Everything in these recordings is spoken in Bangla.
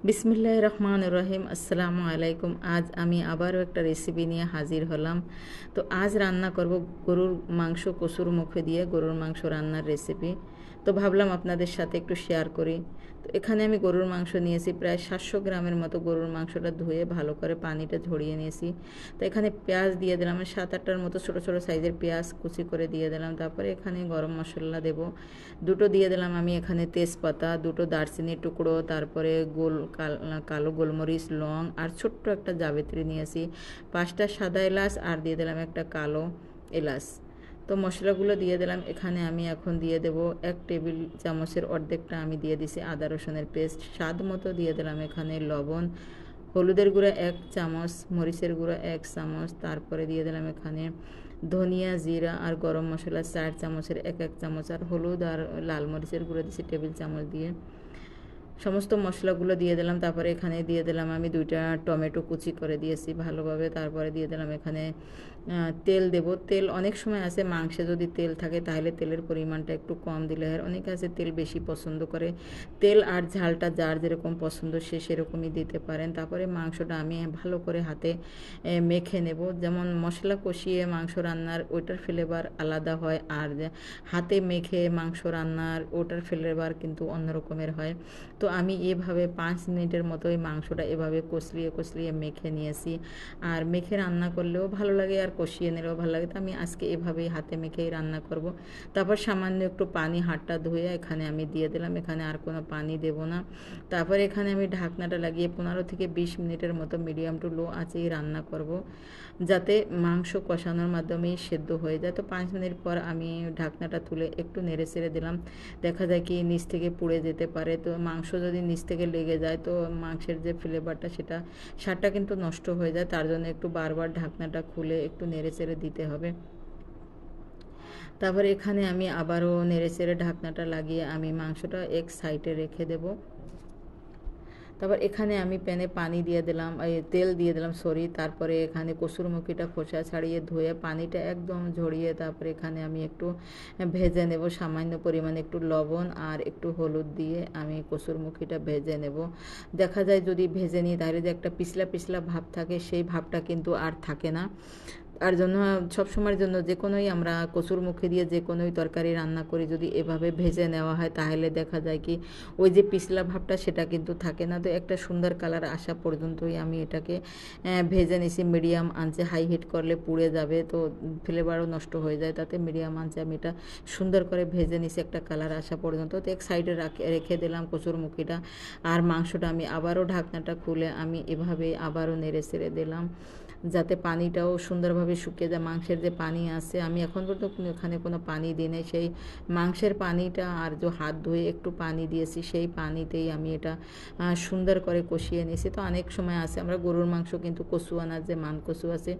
বিসমিল্লাহির রহমানির রহিম। আসসালামু আলাইকুম। আজ আমি আবারও একটা রেসিপি নিয়ে হাজির হলাম। তো আজ রান্না করব গরুর মাংস কসুর মুখে দিয়ে গরুর মাংস রান্নার রেসিপি। তো ভাবলাম আপনাদের সাথে একটু শেয়ার করি। তো এখানে আমি গরুর মাংস নিয়েছি প্রায় 700 গ্রামের মতো। গরুর মাংসটা ধুয়ে ভালো করে পানিটা ঝরিয়ে নিয়েছি। তো এখানে পেঁয়াজ দিয়ে দিলাম, 7-8টার মতো ছোটো ছোটো সাইজের পেঁয়াজ কুচি করে দিয়ে দিলাম। তারপরে এখানে গরম মশলা দেব, দুটো দিয়ে দিলাম আমি এখানে তেজপাতা, দুটো দারচিনির টুকরো, তারপরে কালো গোলমরিচ, লং আর ছোট্ট একটা জাবিত্রী নিয়েছি, 5টা সাদা এলাচ আর দিয়ে দিলাম একটা কালো এলাচ। তো মশলাগুলো দিয়ে দিলাম। এখানে আমি এখন দিয়ে দেব 1 টেবিল চামচের অর্ধেকটা আমি দিয়ে দিছি আদা রসুনের পেস্ট। স্বাদ মতো দিয়ে দিলাম এখানে লবণ, হলুদের গুঁড়া 1 চামচ, মরিচের গুঁড়া 1 চামচ, তারপরে দিয়ে দিলাম এখানে ধনিয়া, জিরা আর গরম মশলা 4 চামচের 1 চামচ, আর হলুদ আর লাল মরিচের গুঁড়ো দিয়েছি টেবিল চামচ দিয়ে। সমস্ত মশলাগুলো দিয়ে দিলাম। তারপরে এখানে দিয়ে দিলাম আমি 2টা টমেটো কুচি করে দিয়েছি ভালোভাবে। তারপরে দিয়ে দিলাম এখানে তেল দেব। তেল অনেক সময় আছে মাংসে যদি তেল থাকে তাহলে তেলের পরিমাণটা একটু কম দিলে হয়, অনেকে আছে তেল বেশি পছন্দ করে। তেল আর ঝালটা যার যেরকম পছন্দ সে সেরকমই দিতে পারেন। তারপরে মাংসটা আমি ভালো করে হাতে মেখে নেব। যেমন মশলা কষিয়ে মাংস রান্নার ওইটার ফ্লেভার আলাদা হয়, আর হাতে মেখে মাংস রান্নার ওটার ফ্লেভার কিন্তু অন্য রকমের হয়। তো আমি এভাবে 5 মিনিটের মতো এই মাংসটা এভাবে কষলিয়ে কষলিয়ে মেখে নিয়েছি। আর মেখে রান্না করলেও ভালো লাগে আর কষিয়ে নিলেও ভালো লাগে। তো আমি আজকে এভাবেই হাতে মেখেই রান্না করব। তারপর সামান্য একটু পানি হাতটা ধুয়ে এখানে আমি দিয়ে দিলাম, এখানে আর কোনো পানি দেব না। তারপর এখানে আমি ঢাকনাটা লাগিয়ে 15 থেকে 20 মিনিটের মতো মিডিয়াম টু লো আঁচেই রান্না করব, যাতে মাংস কষানোর মাধ্যমেই সেদ্ধ হয়ে যায়। তো 5 মিনিট পর আমি ঢাকনাটা তুলে একটু নেড়ে চেড়ে দিলাম। দেখা যায় কি নিচ থেকে পুড়ে যেতে পারে, তো মাংস যদি নিচ থেকে লেগে যায় তো মাংসের যে ফ্লেভারটা সেটা স্বাদটা কিন্তু নষ্ট হয়ে যায়। তার জন্য একটু বারবার ঢাকনাটা খুলে একটু নেড়ে চেড়ে দিতে হবে। তারপর এখানে আমি আবারও নেড়ে চেড়ে ঢাকনাটা লাগিয়ে আমি মাংসটা এক সাইডে রেখে দেব। তারপর এখানে আমি প্যানে পানি দিয়ে দিলাম, তেল দিয়ে দিলাম সরি। তারপরে এখানে কসুরমুখিটা খোসা ছাড়িয়ে ধুয়ে পানিটা একদম ঝরিয়ে তারপরে এখানে আমি একটু ভেজে নেব। সামান্য পরিমাণে একটু লবণ আর একটু হলুদ দিয়ে আমি কসুরমুখিটা ভেজে নেব। দেখা যায় যদি ভেজে নিই তাহলে যে একটা পিছলা পিছলা ভাব থাকে সেই ভাবটা কিন্তু আর থাকে না। তার জন্য সবসময়ের জন্য যে কোনোই আমরা কসুরমুখী দিয়ে যে কোনোই তরকারি রান্না করি যদি এভাবে ভেজে নেওয়া হয় তাহলে দেখা যায় কি ওই যে পিছলা ভাবটা সেটা কিন্তু থাকে না। তো একটা সুন্দর কালার আসা পর্যন্তই আমি এটাকে ভেজে নিছি মিডিয়াম আঁচে। হাই হিট করলে পুড়ে যাবে, তো ফ্লেভারও নষ্ট হয়ে যায়। তাতে মিডিয়াম আঁচে আমি এটা সুন্দর করে ভেজে নিছি একটা কালার আসা পর্যন্ত। তো এক সাইডে রেখে দিলাম কসুরমুখীটা। আর মাংসটা আমি আবারও ঢাকনাটা খুলে আমি এভাবে আবারও নেড়ে চেড়ে দিলাম, যাতে পানিটাও সুন্দরভাবে শুকিয়ে যায়। মাংসের যে পানি আছে আমি এখন পর্যন্ত এখানে কোনো পানি দিই নাই, সেই মাংসের পানিটা আর যে হাত ধুয়ে একটু পানি দিয়েছি সেই পানিতেই আমি এটা সুন্দর করে কষিয়ে নিয়েছি। তো অনেক সময় আছে আমরা গরুর মাংস কিন্তু কচু আনা যে মান কচু আছে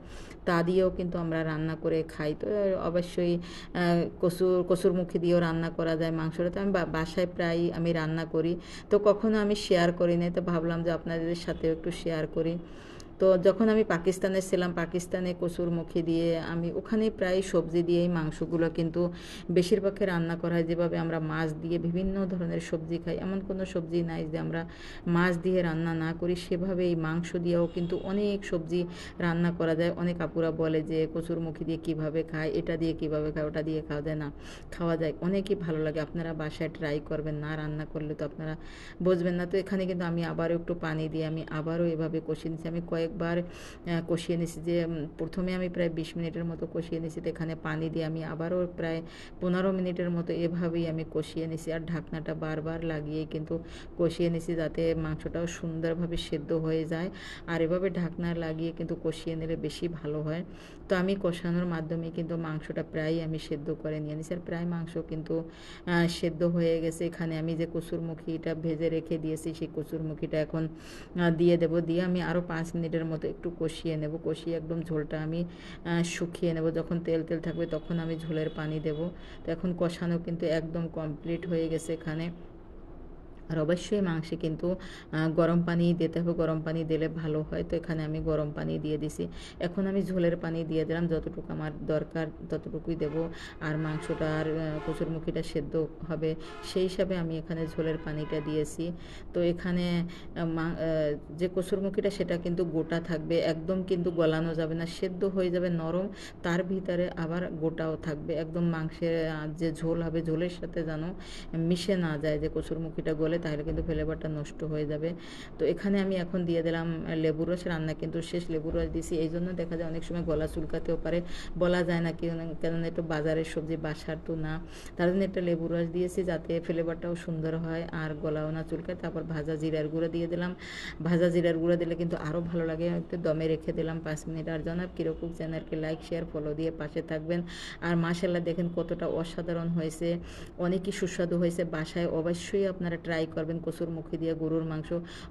তা দিয়েও কিন্তু আমরা রান্না করে খাই। তো অবশ্যই কসুরমুখী দিয়েও রান্না করা যায় মাংসটা। তো আমি বাসায় প্রায় আমি রান্না করি, তো কখনো আমি শেয়ার করি নাই, তো ভাবলাম যে আপনাদের সাথেও একটু শেয়ার করি। তো যখন আমি পাকিস্তানে ছিলাম, পাকিস্তানে কসুরমুখী দিয়ে আমি ওখানে প্রায় সবজি দিয়েই মাংসগুলো কিন্তু বেশিরভাগই রান্না করা হয়। যেভাবে আমরা মাছ দিয়ে বিভিন্ন ধরনের সবজি খাই, এমন কোনো সবজি নাই যে আমরা মাছ দিয়ে রান্না না করি। সেভাবে এই মাংস দিয়েও কিন্তু অনেক সবজি রান্না করা যায়। অনেক আপুরা বলে যে কসুরমুখী দিয়ে কীভাবে খায়, এটা দিয়ে কীভাবে খায়, ওটা দিয়ে খাওয়া যায় না, খাওয়া যায়, অনেকই ভালো লাগে। আপনারা বাসায় ট্রাই করবেন, না রান্না করলে তো আপনারা বুঝবেন না। তো এখানে কিন্তু আমি আবারও একটু পানি দিয়ে আমি আবারও এভাবে কষিয়ে নিচ্ছি। আমি কয়েকবার কষিয়ে নিচ্ছি, যে প্রথমে আমি প্রায় 20 মিনিটের মতো কষিয়ে নিচ্ছি। তো এখানে পানি দিয়ে আমি আবারও প্রায় 15 মিনিটের মতো এভাবেই আমি কষিয়ে নিচ্ছি। আর ঢাকনাটা বারবার লাগিয়ে কিন্তু কষিয়ে নিচ্ছি যাতে মাংসটাও সুন্দরভাবে সেদ্ধ হয়ে যায়। আর এভাবে ঢাকনা লাগিয়ে কিন্তু কষিয়ে নিলে বেশি ভালো হয়। তো আমি কষানোর মাধ্যমে কিন্তু মাংসটা প্রায় আমি সেদ্ধ করে নিয়ে নিচ্ছি। আর প্রায় মাংস কিন্তু সেদ্ধ হয়ে গেছে। এখানে আমি যে কসুরমুখীটা ভেজে রেখে দিয়েছি সেই কসুরমুখীটা এখন দিয়ে দেব। দিয়ে আমি আরও 5 মিনিটের মতো একটু কষিয়ে নেব। কষিয়ে একদম ঝোলটা আমি শুকিয়ে নেব। যখন তেল তেল থাকবে তখন আমি ঝোলের পানি দেব। তো এখন কষানো কিন্তু একদম কমপ্লিট হয়ে গেছে এখানে। আর অবশ্যই মাংসে কিন্তু গরম পানি দিতে হবে, গরম পানি দিলে ভালো হয়। তো এখানে আমি গরম পানি দিয়ে দিছি। এখন আমি ঝোলের পানি দিয়ে দিলাম, যতটুকু আমার দরকার ততটুকুই দেব। আর মাংসটা আর কচুরমুখিটা সেদ্ধ হবে সেই হিসাবে আমি এখানে ঝোলের পানিটা দিয়েছি। তো এখানে যে কচুরমুখিটা সেটা কিন্তু গোটা থাকবে, একদম কিন্তু গলানো যাবে না, সেদ্ধ হয়ে যাবে নরম, তার ভিতরে আবার গোটাও থাকবে, একদম মাংসের যে ঝোল হবে ঝোলের সাথে যেন মিশে না যায়, যে কচুরমুখিটা গলে তাহলে কিন্তু ফ্লেভারটা নষ্ট হয়ে যাবে। তো এখানে আমি এখন দিয়ে দিলাম লেবুর রস। রান্না কিন্তু শেষ, লেবুর রস দিয়েছি, এই জন্য দেখা যায় অনেক সময় গলা চুলকাতেও পারে, বলা যায় না কেননা একটু বাজারের সবজি, বাসার তো না, তার জন্য একটা লেবুর রস দিয়েছি যাতে ফ্লেভারটাও সুন্দর হয় আর গলাও না চুলকায়। তারপর ভাজা জিরার গুঁড়ো দিয়ে দিলাম, ভাজা জিরার গুঁড়ো দিলে কিন্তু আরও ভালো লাগে। একটু দমে রেখে দিলাম 5 মিনিট। আর জানাব কীরকম চ্যানেলকে লাইক শেয়ার ফলো দিয়ে পাশে থাকবেন। আর মাশাআল্লাহ দেখেন কতটা অসাধারণ হয়েছে, অনেকই সুস্বাদু হয়েছে। বাসায় অবশ্যই আপনারা ট্রাই করবেন কচুরমুখী দিয়ে গরুর মাংস,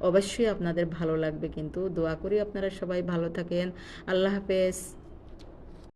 অবশ্যই আপনাদের ভালো লাগবে। কিন্তু দোয়া করি আপনারা সবাই ভালো থাকেন। আল্লাহ হাফেজ।